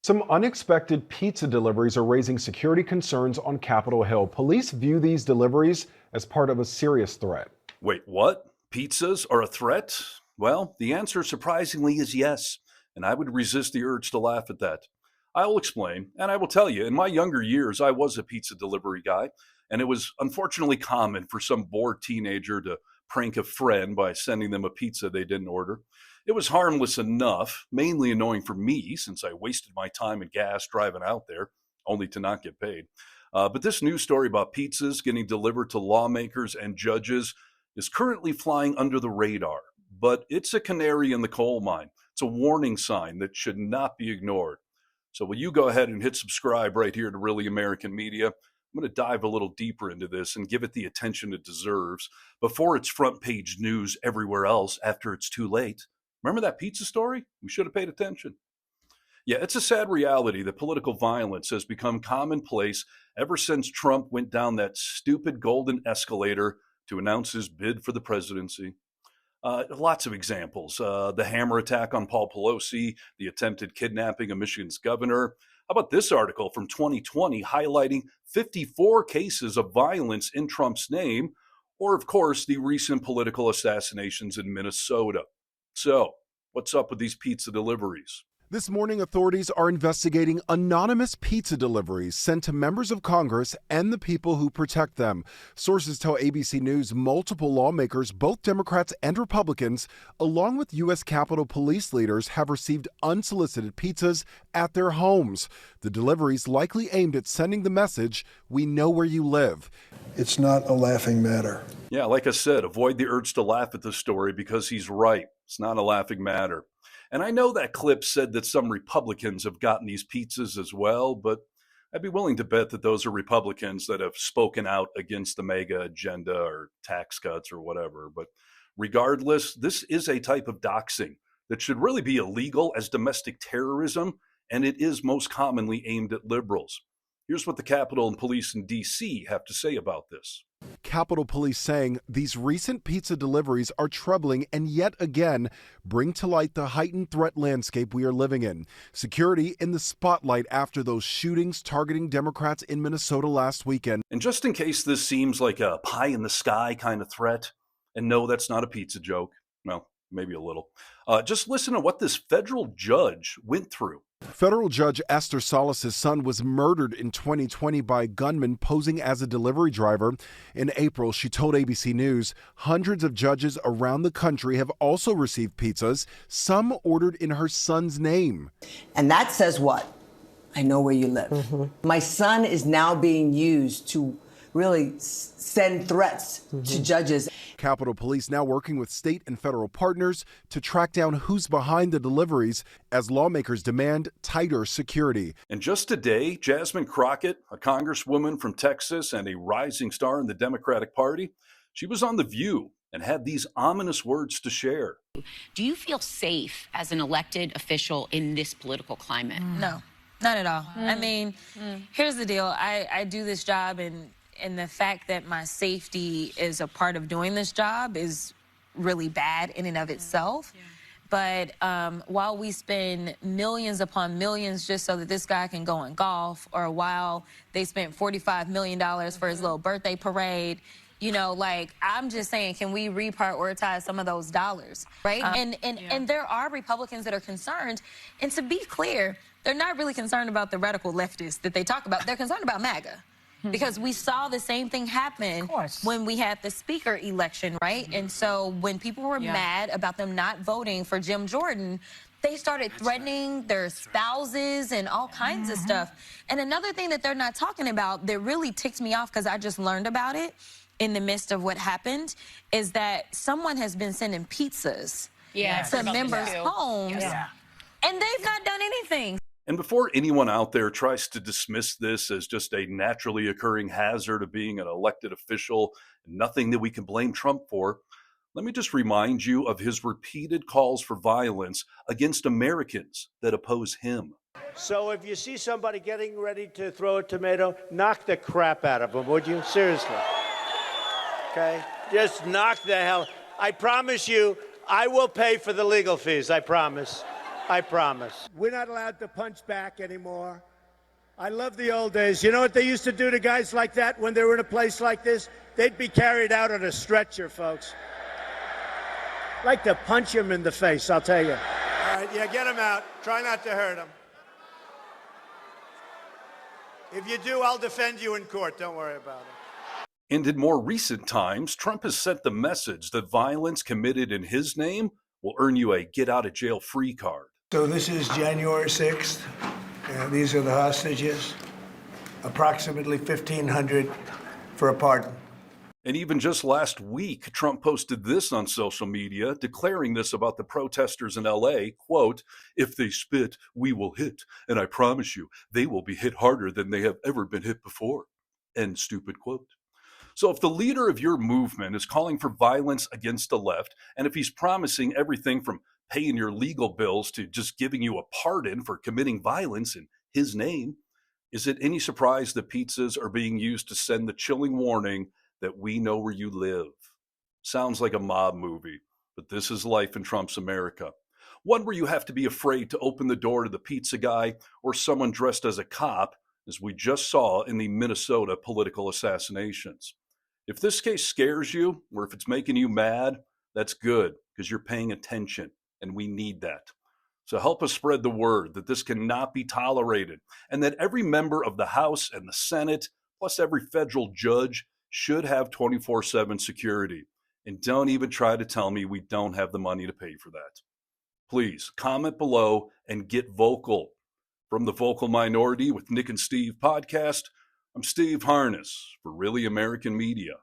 Some unexpected pizza deliveries are raising security concerns on Capitol Hill. Police view these deliveries as part of a serious threat. Wait, what? Pizzas are a threat? Well, the answer surprisingly is yes, and I would resist the urge to laugh at that. I'll explain, and I will tell you, in my younger years, I was a pizza delivery guy, and it was unfortunately common for some bored teenager to prank a friend by sending them a pizza they didn't order. It was harmless enough, mainly annoying for me since I wasted my time and gas driving out there, only to not get paid. But this news story about pizzas getting delivered to lawmakers and judges is currently flying under the radar, but it's a canary in the coal mine. It's a warning sign that should not be ignored. So will you go ahead and hit subscribe right here to Really American Media? I'm going to dive a little deeper into this and give it the attention it deserves before it's front page news everywhere else after it's too late. Remember that pizza story? We should have paid attention. Yeah, it's a sad reality that political violence has become commonplace ever since Trump went down that stupid golden escalator to announce his bid for the presidency. Lots of examples. The hammer attack on Paul Pelosi, the attempted kidnapping of Michigan's governor. How about this article from 2020 highlighting 54 cases of violence in Trump's name, or, of course, the recent political assassinations in Minnesota. So, what's up with these pizza deliveries? This morning, authorities are investigating anonymous pizza deliveries sent to members of Congress and the people who protect them. Sources tell ABC News multiple lawmakers, both Democrats and Republicans, along with U.S. Capitol Police leaders, have received unsolicited pizzas at their homes. The deliveries likely aimed at sending the message, "We know where you live." It's not a laughing matter. Yeah, like I said, avoid the urge to laugh at this story because he's right. It's not a laughing matter. And I know that clip said that some Republicans have gotten these pizzas as well, but I'd be willing to bet that those are Republicans that have spoken out against the MAGA agenda or tax cuts or whatever. But regardless, this is a type of doxing that should really be illegal as domestic terrorism, and it is most commonly aimed at liberals. Here's what the Capitol and police in D.C. have to say about this. Capitol Police saying these recent pizza deliveries are troubling and yet again bring to light the heightened threat landscape we are living in. Security in the spotlight after those shootings targeting Democrats in Minnesota last weekend. And just in case this seems like a pie in the sky kind of threat, and no, that's not a pizza joke. Well, maybe a little. Just listen to what this federal judge went through. Federal Judge Esther Salas's son was murdered in 2020 by a gunman posing as a delivery driver. In April, she told ABC News, hundreds of judges around the country have also received pizzas, some ordered in her son's name. And that says what? I know where you live. Mm-hmm. My son is now being used to really send threats to judges. Capitol Police now working with state and federal partners to track down who's behind the deliveries as lawmakers demand tighter security. And just today, Jasmine Crockett, a congresswoman from Texas and a rising star in the Democratic Party, she was on The View and had these ominous words to share. Do you feel safe as an elected official in this political climate? No, not at all. I mean, here's the deal. I do this job, and the fact that my safety is a part of doing this job is really bad in and of itself. But while we spend millions upon millions just so that this guy can go and golf, or while they spent $45 million for his little birthday parade, you know, like, I'm just saying, can we reprioritize some of those dollars, right? And there are Republicans that are concerned. And to be clear, they're not really concerned about the radical leftists that they talk about. They're concerned about MAGA. Because we saw the same thing happen when we had the speaker election, right? And so when people were mad about them not voting for Jim Jordan, they started threatening their spouses and all kinds of stuff. And another thing that they're not talking about that really ticked me off, because I just learned about it in the midst of what happened, is that someone has been sending pizzas to members' homes, and they've not done anything. And before anyone out there tries to dismiss this as just a naturally occurring hazard of being an elected official, nothing that we can blame Trump for, let me just remind you of his repeated calls for violence against Americans that oppose him. So if you see somebody getting ready to throw a tomato, knock the crap out of them, would you? Seriously. Okay? Just knock the hell. I promise you, I will pay for the legal fees. I promise. I promise. We're not allowed to punch back anymore. I love the old days. You know what they used to do to guys like that when they were in a place like this? They'd be carried out on a stretcher, folks. Like to punch him in the face, I'll tell you. All right, yeah, get him out. Try not to hurt him. If you do, I'll defend you in court. Don't worry about it. And in more recent times, Trump has sent the message that violence committed in his name will earn you a get-out-of-jail-free card. So this is January 6th. These are the hostages. Approximately 1,500 for a pardon. And even just last week, Trump posted this on social media, declaring this about the protesters in LA, quote, "If they spit, we will hit. And I promise you, they will be hit harder than they have ever been hit before." End stupid quote. So if the leader of your movement is calling for violence against the left, and if he's promising everything from paying your legal bills to just giving you a pardon for committing violence in his name, is it any surprise that pizzas are being used to send the chilling warning that we know where you live? Sounds like a mob movie, but this is life in Trump's America. One where you have to be afraid to open the door to the pizza guy or someone dressed as a cop, as we just saw in the Minnesota political assassinations. If this case scares you, or if it's making you mad, that's good, because you're paying attention, and we need that. So help us spread the word that this cannot be tolerated, and that every member of the House and the Senate, plus every federal judge, should have 24/7 security. And don't even try to tell me we don't have the money to pay for that. Please comment below and get vocal. From the Vocal Minority with Nick and Steve podcast, I'm Steve Harness for Really American Media.